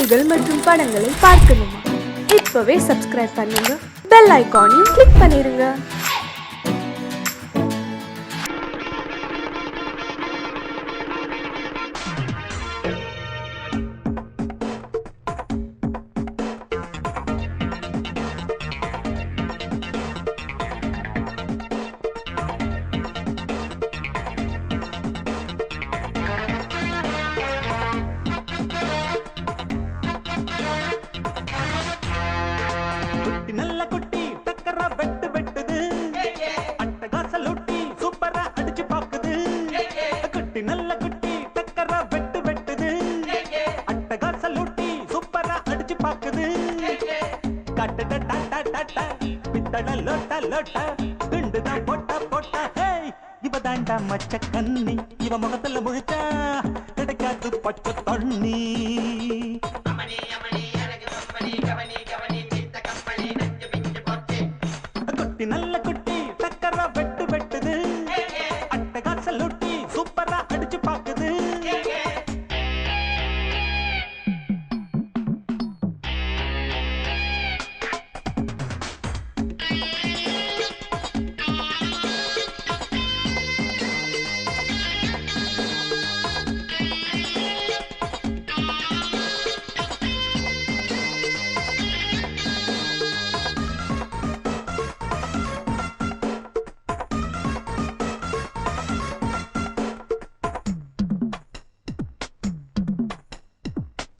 செய்திகள் மற்றும் படங்களை பார்க்கணுமா? இப்பவே சப்ஸ்கிரைப் பண்ணுங்க, பெல் ஐகானையும் கிளிக் பண்ணிருங்க. நல்ல குட்டி டக்கரா வெட்டு வெட்டுது, அட்டகாச லூட்டி சூப்பரா அடிச்சு பாக்குது. குட்டி நல்ல குட்டி டக்கரா வெட்டு வெட்டுது, அட்டகாச லூட்டி சூப்பரா அடிச்சு பாக்குது. கட்டட டாடா டாடா பித்தட லோட்டா லோட்டா குண்டுதான் போட்டா போட்டா. இவ தாண்டா மச்ச கண்ணி, இவ முகத்துல முழிச்சா கிடைக்காது பச்சை தண்ணி. நல்ல குட்டி டக்கரா வெட்டு வெட்டுது, அட்டகாச லூட்டி சூப்பரா அடிச்சு பாக்குது.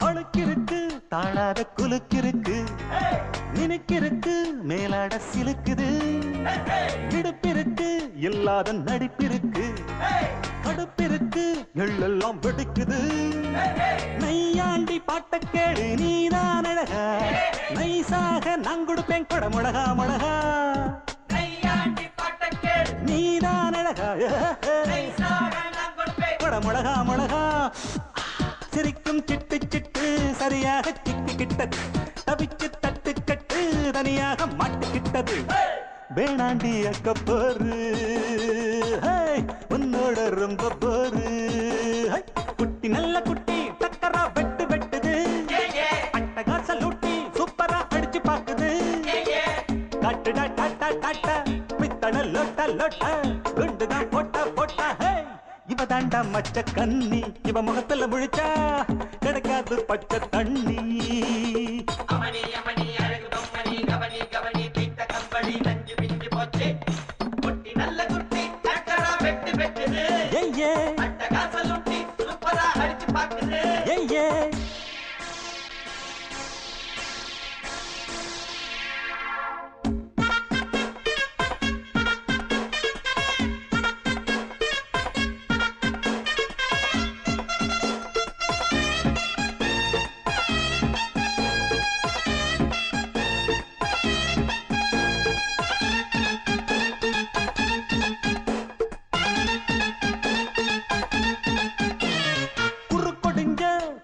அழுக்கிருக்கு தாழாத குலுக்கிருக்கு, நினைக்கிருக்கு மேலாட சிலுக்குது. இடுப்பிருக்கு இல்லாத நடிப்பிருக்கு, கடுப்பிருக்கு எள்ளெல்லாம் வெடிக்குது. நையாண்டி பாட்ட கேடு நீதான் அழகா, நைசாக நான் கொடுப்பேன் கொட முழகா முழகா. நீதான் அழகா கொட முழகா முழகா. சிரிக்கும் சிட்டு சிட்டு சரியாக சிக்கிக்கிட்டது, தவிச்சு தட்டு கட்டு தனியாக மாட்டிக்கிட்டது. வேணாண்டி அக்க போரு உன்னோட ரொம்ப போரு. குட்டி நல்ல குட்டி டக்கரா வெட்டு வெட்டுது, அட்டகாச லூட்டி சூப்பரா அடிச்சு பாக்குது. காட்டுடா டாட்டா டாட்டா பித்தட லோட்டா லோட்டா குண்டுதான் போட்டா போட்டா. இவ தாண்டா மச்ச கண்ணி, இவ முகத்துல முழிச்சா கிடைக்காது பச்சை தண்ணி.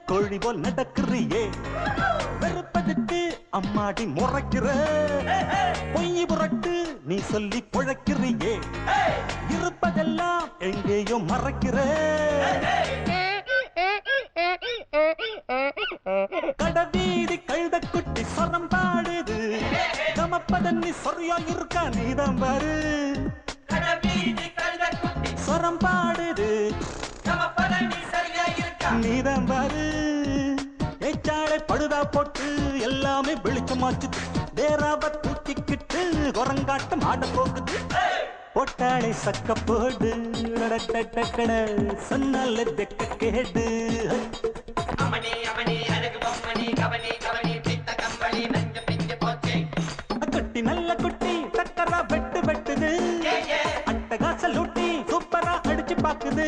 கோழி போல் நடக்கிறியே, வெறுப்பதுக்கு அம்மாடி முறைக்கிற. பொய் புரட்டு நீ சொல்லி பொழைக்கிறியே, இருப்பதெல்லாம் எங்கேயோ மறைக்கிற. கடவீதி கழுத குட்டி சொரம் பாடுது, கமப்பதன்னி சொரியா இருக்கா நீதான் பாரு. சொரம் பாடுது நீதான் பாரு. ஏச்சாளை படுதா போட்டு எல்லாமே வெளிச்சமாச்சு, வேறாவ தூக்கிக்கிட்டு குரங்காட்டம் ஆட போகுது. போட்டாளை சக்க போடு சொன்னால தெக்க கேடு. குட்டி நல்ல குட்டி டக்கரா வெட்டு வெட்டுது, அட்டகாச லூட்டி சூப்பரா அடிச்சு பாக்குது.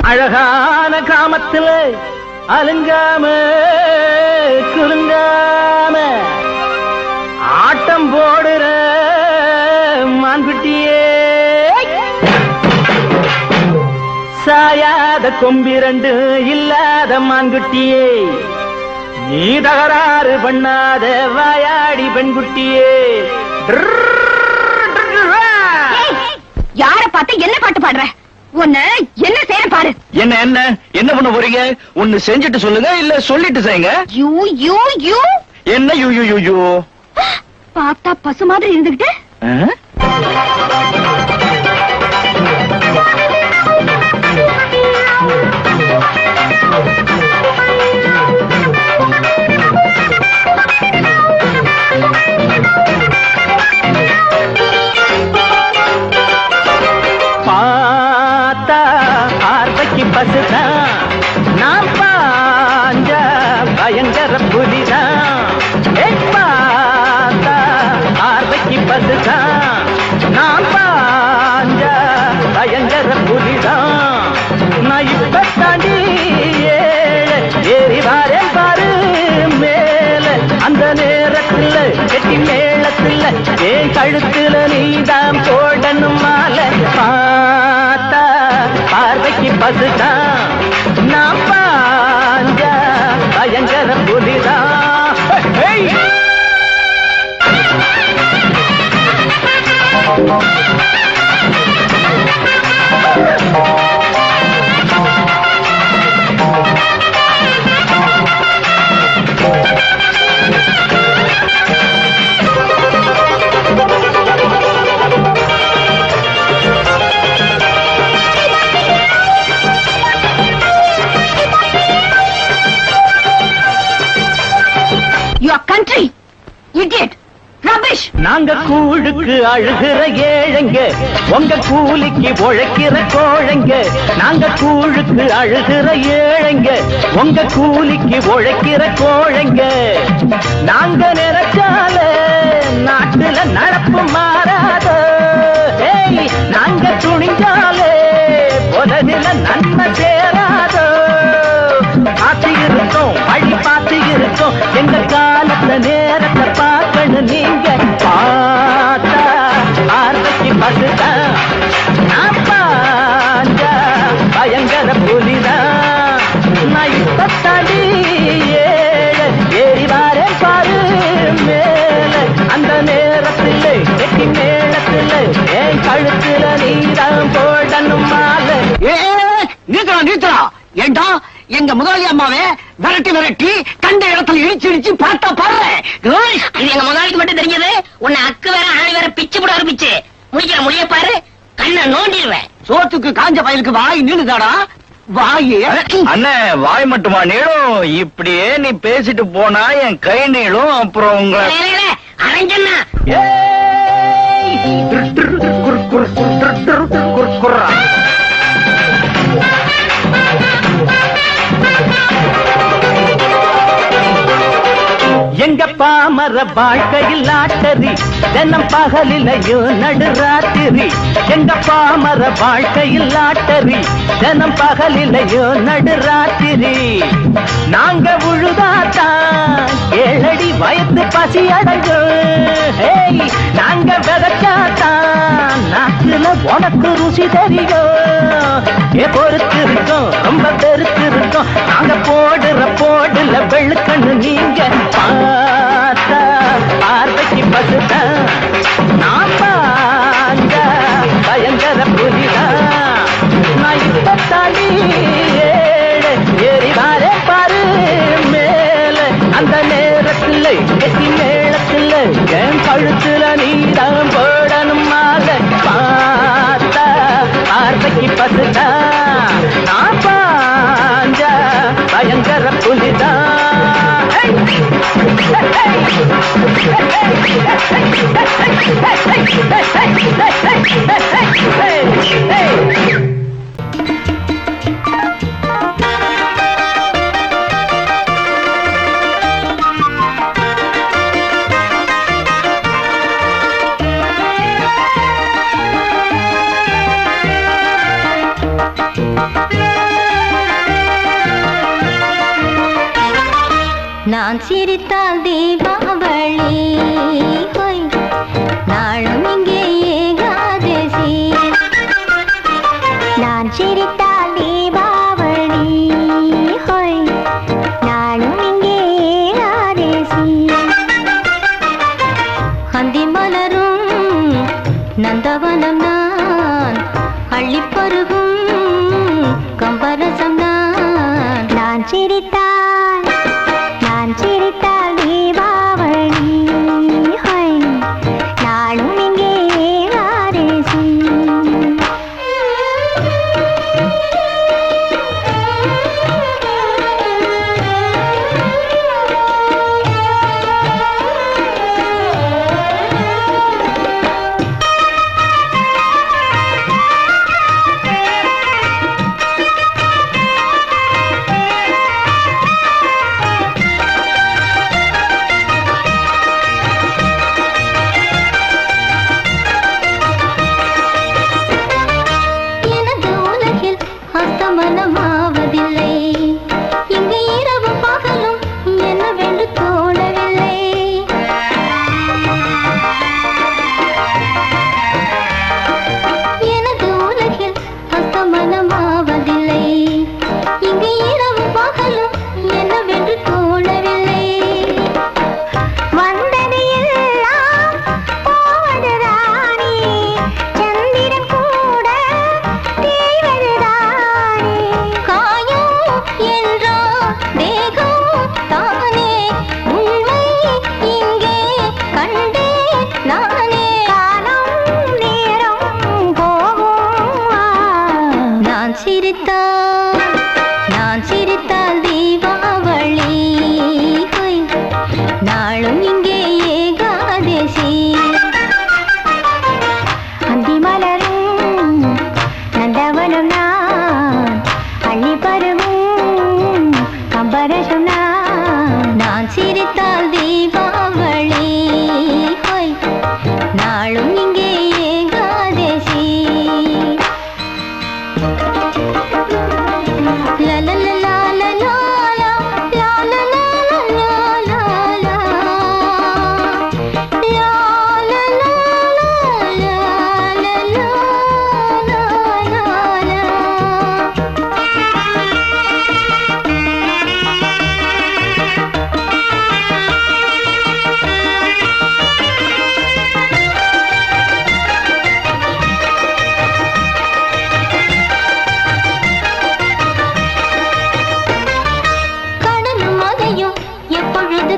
அழகான காமத்துல அலுங்காம குலுங்காம ஆட்டம் போடுற மான்குட்டியே, சாயாத கொம்பிரண்டு இல்லாத மான்குட்டியே, நீ தகராறு பண்ணாத வாயாடி பெண்குட்டியே. யார பார்த்து என்ன பாட்டு பாடுற? உன்ன என்ன செய்ய பாரு. என்ன என்ன என்ன பண்ண போறீங்க? ஒன்னு செஞ்சுட்டு சொல்லுங்க, இல்ல சொல்லிட்டு செய்யுங்க. யூ யூ யூ என்ன யூ யூ யூ யூ? பார்த்தா பசு மாதிரி இருந்துகிட்டு பார்த்தா பார்வைக்கு பசுதான், நான் பாஞ்ச பயங்கர புலிதான். பார்த்தா பார்வைக்கு பசுதான், நான் பாஞ்ச பயங்கர புலிதான். நான் இப்ப தாண்டி ஏறி வாரேன் பாரு மேல, அந்த நேரத்துல கெட்டி மேளத்துல என் கழுத்துல நீதான் போடணும் மாலை. பார்த்தா பார்வைக்கு பசுதான், நான் பாஞ்ச பயங்கர புலிதான். Your country, idiot, rubbish. நாங்க கூழுக்கு அழுகிற ஏழைங்க, உங்க கூலிக்கு உழைக்கிற கோழைங்க. நாங்க கூழுக்கு அழுகிற ஏழைங்க, உங்க கூலிக்கு உழைக்கிற கோழைங்க. நாங்க நினைச்சால நாட்டுல நடப்பு மாறாதோ, நாங்க துணிஞ்சாலே உலகில நன்மை சேராதோ. பார்த்து இருக்கோம், வழி பார்த்து இருக்கோம், எங்க காலத்தை நேரத்தை பார்க்கணும். நீங்க பார்த்தா பார்வைக்கு பசுதான், நான் பாஞ்சா பயங்கர புலிதான். நான் இப்ப தடி ஏறி வாரேன் பாரு மேல. அந்த நேரத்தில் கெட்டி மேளத்தில் என் கழுத்துல நீதான் போடணும் மாலை. நீத்தரா ஏண்டா எங்க முதலாளி அம்மாவே விரட்டி விரட்டி கண்ட இடத்துல இடிச்சு இடிச்சு பார்த்தா பாரு. இது எங்க முதலாளிக்கு மட்டும் தெரிஞ்சது. உன்னை அக்கு வேற ஆணி வேற பிச்சு போட ஆரம்பிச்சு முடிக்கிற முடிய பாரு, கண்ணை நோண்டிடுவேன். சோத்துக்கு காஞ்ச பயலுக்கு வாய் நீளுதாடா. வாய் அண்ணே, வாய் மட்டுமா நீளும்? இப்படியே நீ பேசிட்டு போனா என் கை நீளும். அப்புறம் உங்களை அரஞ்சண்ணா எங்க பாமர வாழ்க்கையில் லாட்டரி, தினம் பகலிலையும் நடுராத்திரி. எங்க பாமர வாழ்க்கையில் லாட்டரி, தினம் பகலிலையும் நடுராத்திரி. நாங்க உழுதாத்தான் ஏழடி வயத்து பசி அடையும். நாங்க விதைச்சாத்தான் நாட்டுல உனக்கு ருசி தெரியும். பொறுத்து இருக்கோம், ரொம்ப பெருத்து இருக்கோம். நாங்க போடுற போடுல வெளுக்கண்ணு நீங்க பார்த்தா பார்வைக்கு பசுதான், நான் பாஞ்ச பயங்கர புலிதான். நான் இப்ப தடி ஏறி வாரே பாரு மேல. அந்த நேரத்தில் கெட்டி மேளத்தில் என் கழுத்துல நீதான் போடணும் மாலை. பார்த்தா பார்வைக்கு பசுதான், நான் பாஞ்ச பயங்கர புலிதான். நான் சிரித்தால் தீபாவளி, ஹோய் நாளும் இங்கே ஏகாதசி. நான் சிரித்தால் தீபாவளி, ஹோய் நாளும் இங்கே ஏகாதசி. அந்தி மலரும் நந்தவனம் நான், அள்ளிப்பருகும் கம்பரசம் நான். நான் சிரித்தால் தீபாவளி, ஹோய் நாளும் இங்கே ஏகாதசி. நான் சிரித்தால் தீபாவளி, நாளும் இங்கே ஏகாதசி. கம்பரசுனா நான் சிரித்தால் தீபாவளி ஹோய் நாளும் இங்கே ஏகாதசி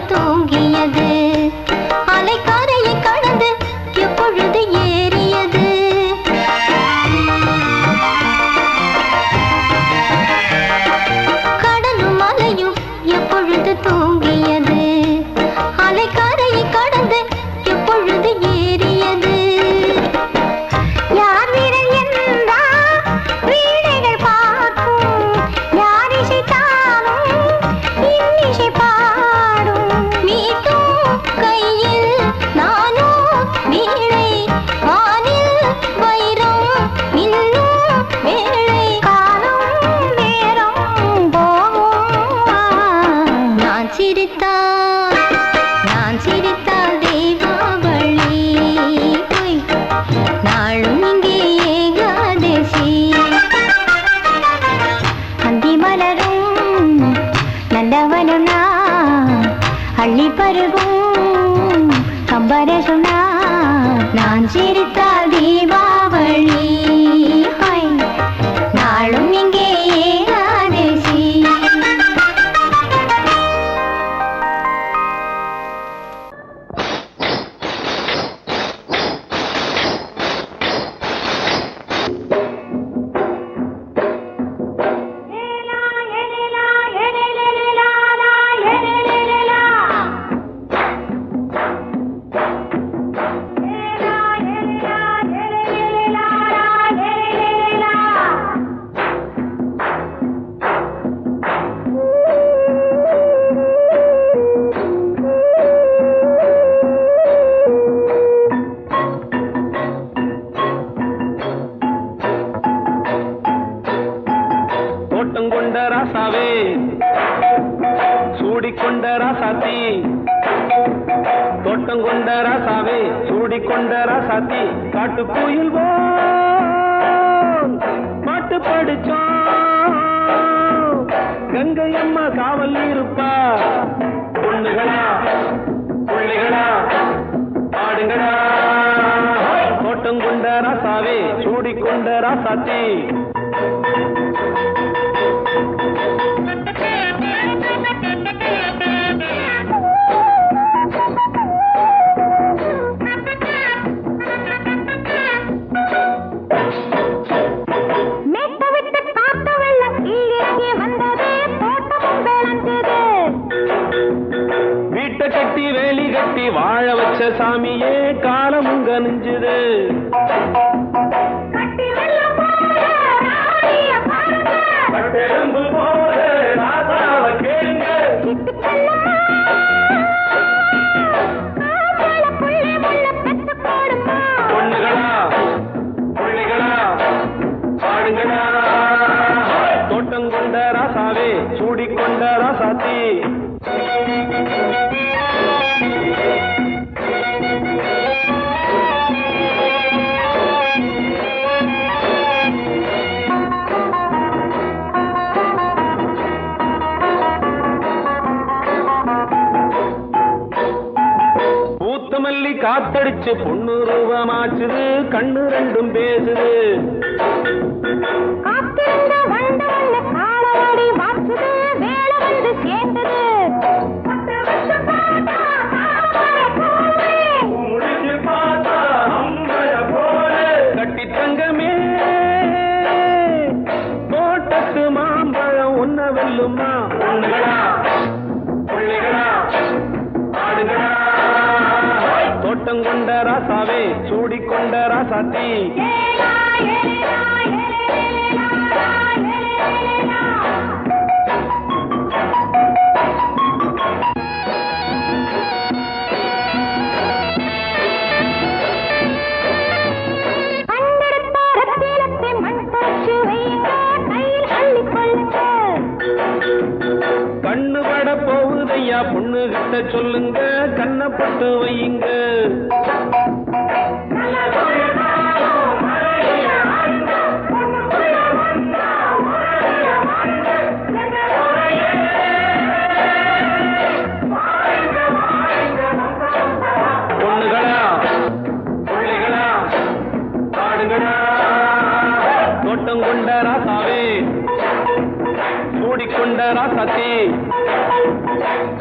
தூங்கியது அலைக்காரையை கடந்து எப்பொழுது ஏறியது கடலும் மலையும் எப்பொழுது தூங்கியது அலைக்காரையை கடந்து எப்பொழுது ஏறியது யார் வீரன் என்றால் வீணைகள் பார்க்கும் யார் இசைத்தாலும் இன்னிசை கையில் நானோ வீணை வானில் வைரம் இன்னும் வேளை காலம் நேரம் போகும் நான் சிரித்தால் தீபாவளி நாளும் இங்கே ஏகாதசி அந்தி மலரும் நந்தவனம் அள்ளி பருகும் கம்பரசுனா நான் சிரித்தால் தீபாவளி நாளும் இங்கே ஏகாதசி தோட்டங்கொண்ட ராசாவே சூடிக்கொண்ட ராசாத்தி தோட்டங்கொண்ட ராசாவே சூடிக்கொண்ட ராசாத்தி காட்டுக்குயில் பாட்டு படிச்சோம் கங்கை அம்மா காவல் இருப்பா பொண்ணுகளா பிள்ளைகளா ஆடுங்களா தோட்டங்கொண்ட ராசாவே சூடிக்கொண்ட ராசாத்தி வீட்டை கட்டி வேலி கட்டி வாழ வச்ச சாமியே காலமும் கனிஞ்சுது பொண்ணுகளா பிள்ளைகளா பாடுங்களா தோட்டங்கொண்ட ராசாவே சூடிக்கொண்ட ராசாத்தி பூத்தமல்லி காத்தடிச்சு பொண்ணு ரூபமாச்சுது கண்ணு ரெண்டும் பேசுது கட்டி தங்கமே தோட்டத்து மாம்பழம் உன்ன வெல்லுமா பொண்ணுகளா பிள்ளைகளா ஆடுகளா தோட்டங்கொண்ட ராசாவே சூடிக்கொண்ட ராசாத்தி ஐயா பொண்ணு கிட்ட சொல்லுங்க கண்ணப்பட்டு வையுங்க பொண்ணுகளா பிள்ளைகளா பாடுங்களா தோட்டம் கொண்ட ராசாவே சூடிக்கொண்ட ராசாத்தி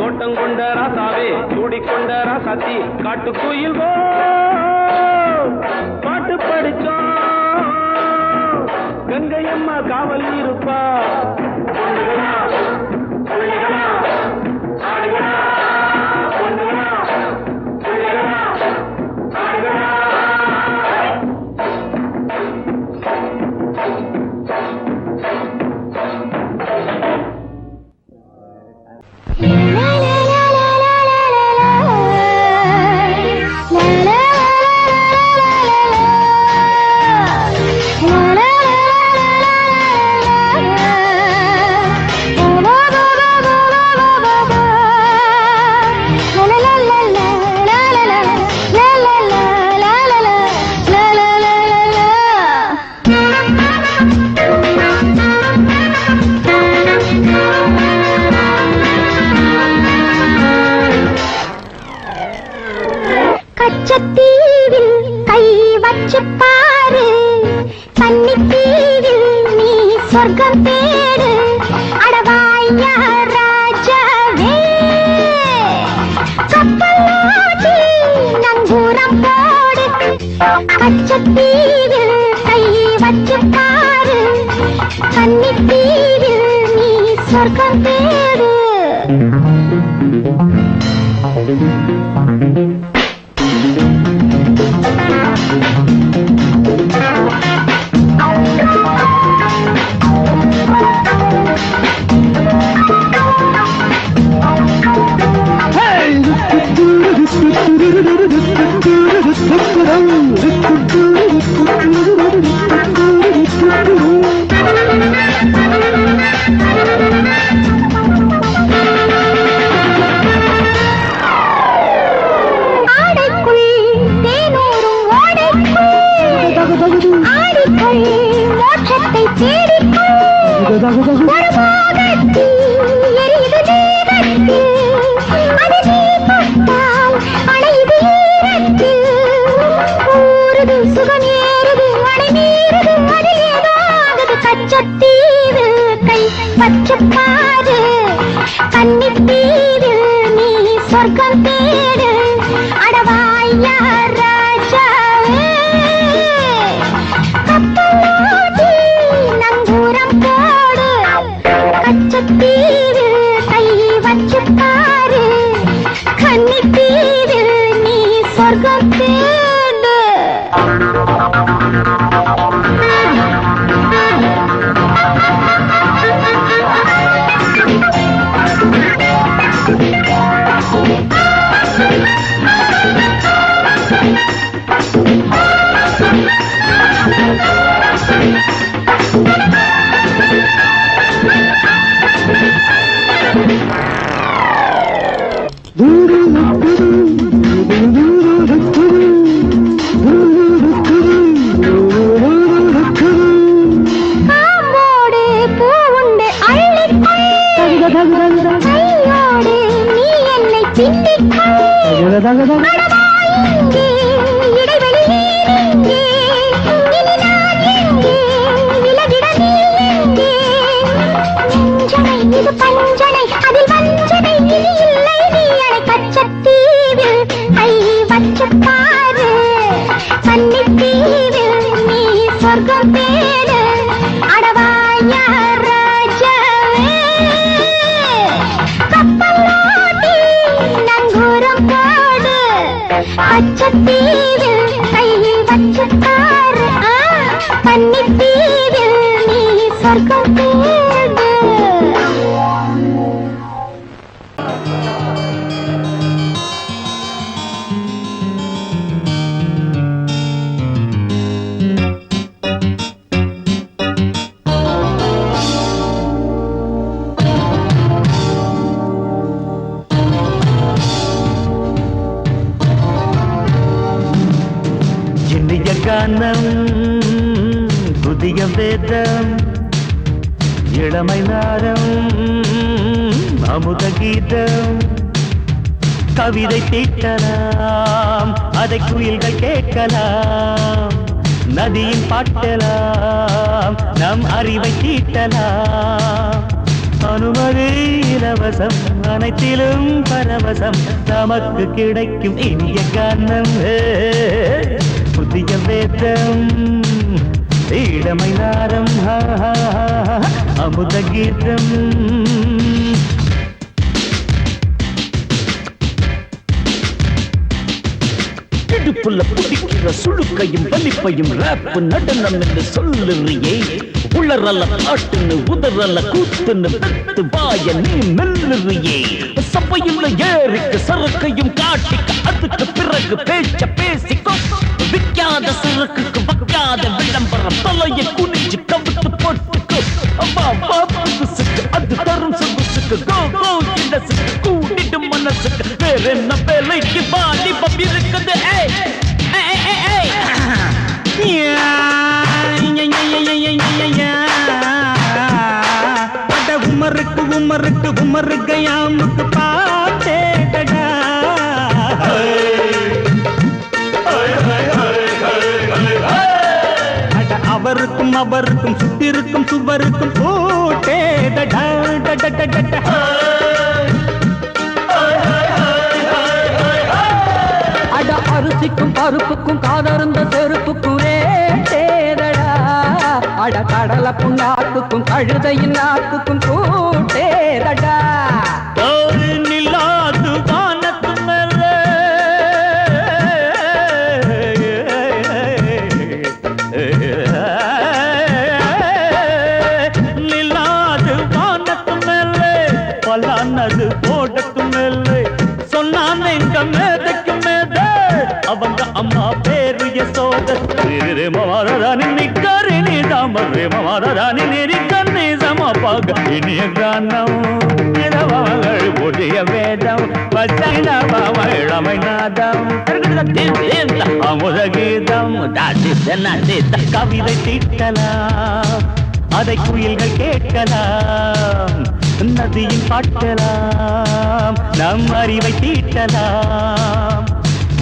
தோட்டம் கொண்ட ராசாவே சூடிக்கொண்ட ராசாத்தி காட்டுக்குயில் பாட்டு படிச்சோம் கங்கையம்மா காவல் இருப்பா பொண்ணுகளா பிள்ளைகளா ஆடுகளா பொண்ணுகளா பிள்ளைகளா ஆடுகளா கச்சத்தீவில் கை வச்சு பாரு கன்னித்தீவில் நீ சொர்க்கம் தேடு அடவாயா ராஜாவே கப்பலோட்டி நங்கூரம் போடு கச்சத்தீவில் கை வச்சு பாரு கன்னித்தீவில் நீ சொர்க்கம் தேடு பச்சப்பாரு கன்னித்தீவில் நீ சொர்க்கம் தேடு அடவாயா ராஜாவே கப்பலோட்டி நங்கூரம் போடு கச்சத்தீவில் கை வச்சு பாரு கன்னித்தீவில் நீ சொர்க்கம் தேடு பச்சத்தீவில் கை வச்சு பாரு கன்னித்தீவில் நீ சொர்க்கம் தேடு கானம் புதிய வேதம் இளமை நாரம் அமுத கீதம் கவிதை தீட்டலாம் அதை குயில்கள் கேட்கலாம் நதியின் பாட்டலாம் நம் அறிவை தீட்டலாம் அனுமதி இலவசம் அனைத்திலும் பரவசம் நமக்கு கிடைக்கும் இனிய கானம் புதிய வேதம் இளமை நாரம் அமுத கீதம் இடுப்புள்ள புடிக்கிற சுழுக்கையும் வலிப்பையும் ரேப் நடனம் என்று சொல்லுறியே உளறல்ல காட்டுன்னு உதறல்ல கூத்துன்னு பெத்து வாய நீ மெல்லுறியே சபையுள்ள ஏறிக்கு சரக்கையும் காட்டிக்க அதுக்கு பிறகு பேச்ச பேசிக்கோ விக்காத சரக்குக்கு வைக்காத விளம்பரம் தலையை குனிஞ்சு கவிட்டு போட்டுக்கோ புதுசுக்கு அது தரும் சொகுசுக்கு கோ கோ இண்டசுக்கு கூட்டிடும் மனசுக்கு வேற என்ன வேலைக்கு வாலிபம் இருக்குது உமருக்கு உமருக்கு உமருக்கு யாமுக்கு பாட்டேடா அவருக்கும் அவருக்கும் சுத்திருக்கும் சுவருக்கும் போட்டேடா அட அரிசிக்கும் பருப்புக்கும் காதருந்த செருப்புக்கும் ரேடா அட கடலை புண்ணாக்குக்கும் கழுதையின் நாக்குக்கும் கூட்டேடா நில்லாது வானத்து மேல நில்லாது வானத்து மேல பலானது போடத்து மேல சொன்னான் எங்க மேதைக்கு மேத அவங்க அம்மா பேரு யசோத மாதாராணி நிக்கரிணி தாமரே மாதாராணி நெறி கண்ணி சமபாக இனிய கானம் இடவங்கள் புதிய வேதம் பச்சை இளமை நாதம் அமுத கீதம் கவிதை தீட்டலாம் அதை குயில்கள் கேட்கலாம் நதியின் பாட்டலாம் நம் அறிவை தீட்டலாம்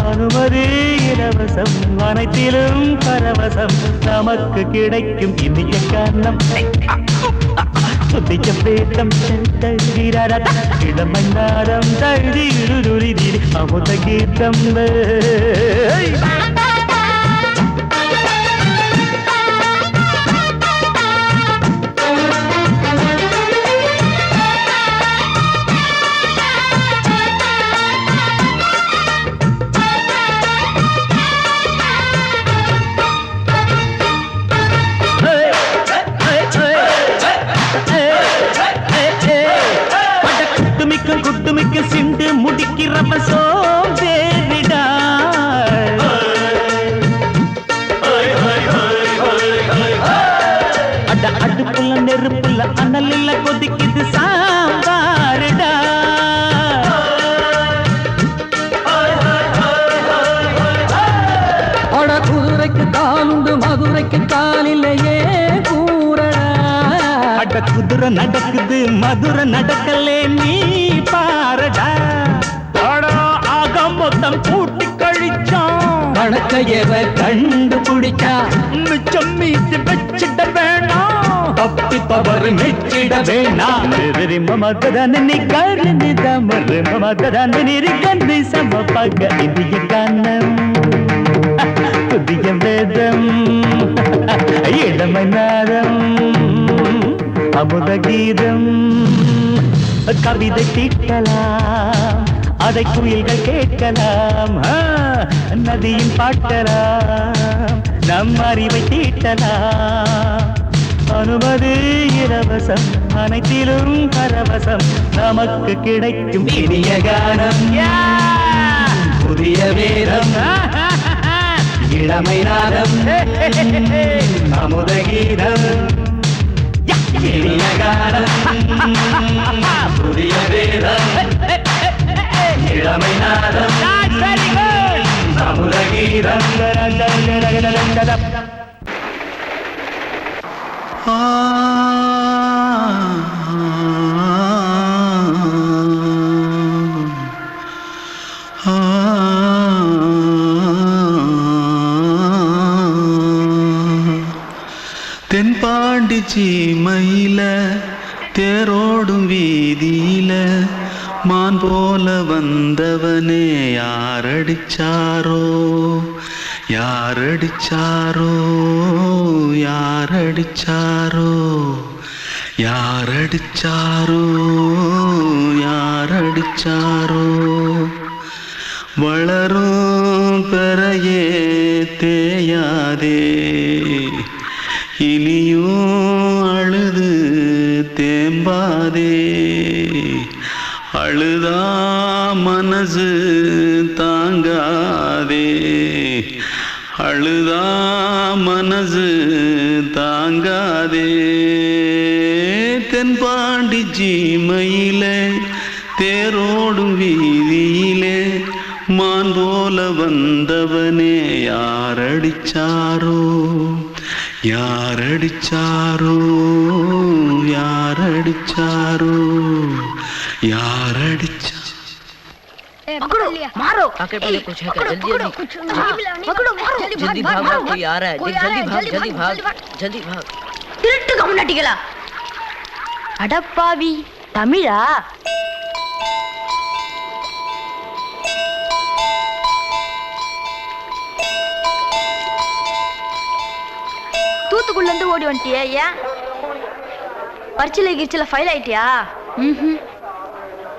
அனுமதி இலவசம் அனைத்திலும் பரவசம் நமக்கு கிடைக்கும் இனிய கானம் புதிய வேதம் இளமை நாரம் தழுதி அமுத கீதம் குட்டுமிக்க சிண்டு முடிக்கிறப்ப சோம்பேறிடா அட அடுப்புல நெருப்புல அனலில் கொதிக்குது சாம்பாருடா அட குதிரைக்கு காலுண்டு மதுரைக்கு காலிலேயே கூறடா அட குதிரை நடக்குது மதுரை நடக்கலே நீ பாரடா ஆக மொத்தம் கூட்டி கழிச்சான் கணக்கையவ கண்டுபிடிச்சா மிச்சம் மீது வச்சிட வேணாம் தப்பி தவறு மெச்சிட வேணாம் மமதனி கருணி தமறு மமதனி கந்தி சமபக இந்திய கானம் புதிய வேதம் இளமை நாரம் அமுத கீதம் கவிதை தீட்டலாம் அதை குயில்கள் கேட்கலாம் நதியின் பாட்டலாம் நம் அறிவை தீட்டலாம் அனுமதி இலவசம் அனைத்திலும் பரவசம் நமக்கு கிடைக்கும் இனிய கானம் புதிய வேதம் இளமை நாதம் அமுத கீதம் இனிய கானம் புதிய வேதம் இளமை நாதம் தென்பாண்டி சீமையில தேரோடும் வீதியில மான் போல வந்தவனே யாரடிச்சாரோ யாரடிச்சாரோ யாரடிச்சாரோ யாரடிச்சாரோ யாரடிச்சாரோ வளரும் பெறையே தேயாதே இனியும் அழுது தேம்பாதே அழுதா மனசு தாங்காதே அழுதா மனசு தாங்காதே தென்பாண்டி சீமையிலே தேரோடும் வீதியிலே மான் போல வந்தவனே யாரடிச்சாரோ யாரடிச்சாரோ யாரடிச்சாரோ யாரடிச்சா मारो आके पहले कुछ है क्या? जल्दी जल्दी पकड़ो मारो जल्दी भाग भाग कोई आ रहा है जल्दी भाग जल्दी भाग जल्दी भाग திருட்டு கம்முனட்டிகளா அடப்பாவி தமிழா தூத்துக்குள்ள இருந்து ஓடி வந்துட்டியா ஏன் பரிச்சையில கிரிச்சில ஃபைல் ஆயிட்டியா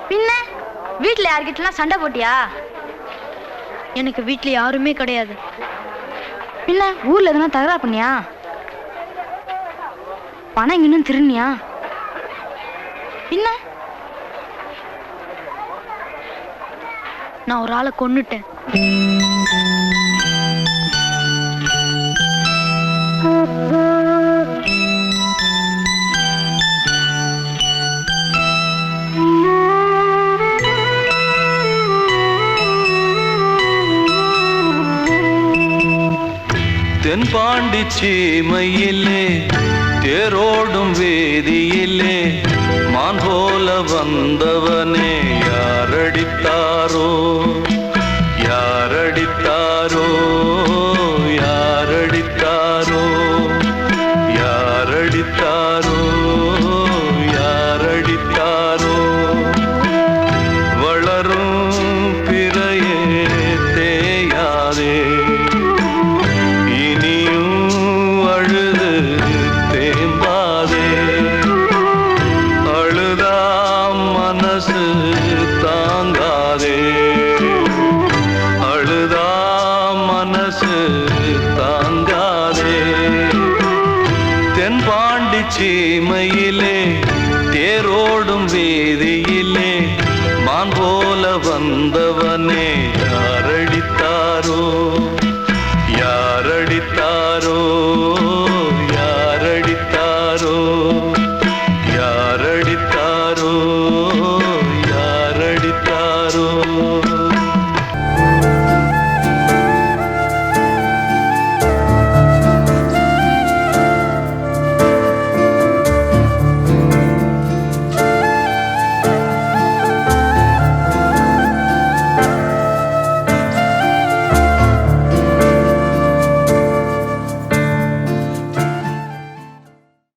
பின்ன வீட்டுல யார்கிட்டலாம் சண்டை போட்டியா எனக்கு வீட்டுல யாருமே கிடையாது பின்ன ஊர்ல எதுனா தகராறு பண்ணியா பணம் இன்னும் திருநியா பின்ன நான் ஒரு ஆளை கொன்னுட்டேன் தென்பாண்டி சீமையிலே தேரோடும் வேதியிலே மான் போல வந்தவனே யாரடித்தாரோ யாரடித்தாரோ யாரடித்தாரோ யாரடித்தாரோ யாரடித்தாரோ வளரும் பிறையே தேயாதே தென்பாண்டி சீமையிலே தேரோடும் வேதியிலே மான் போல வந்தவனே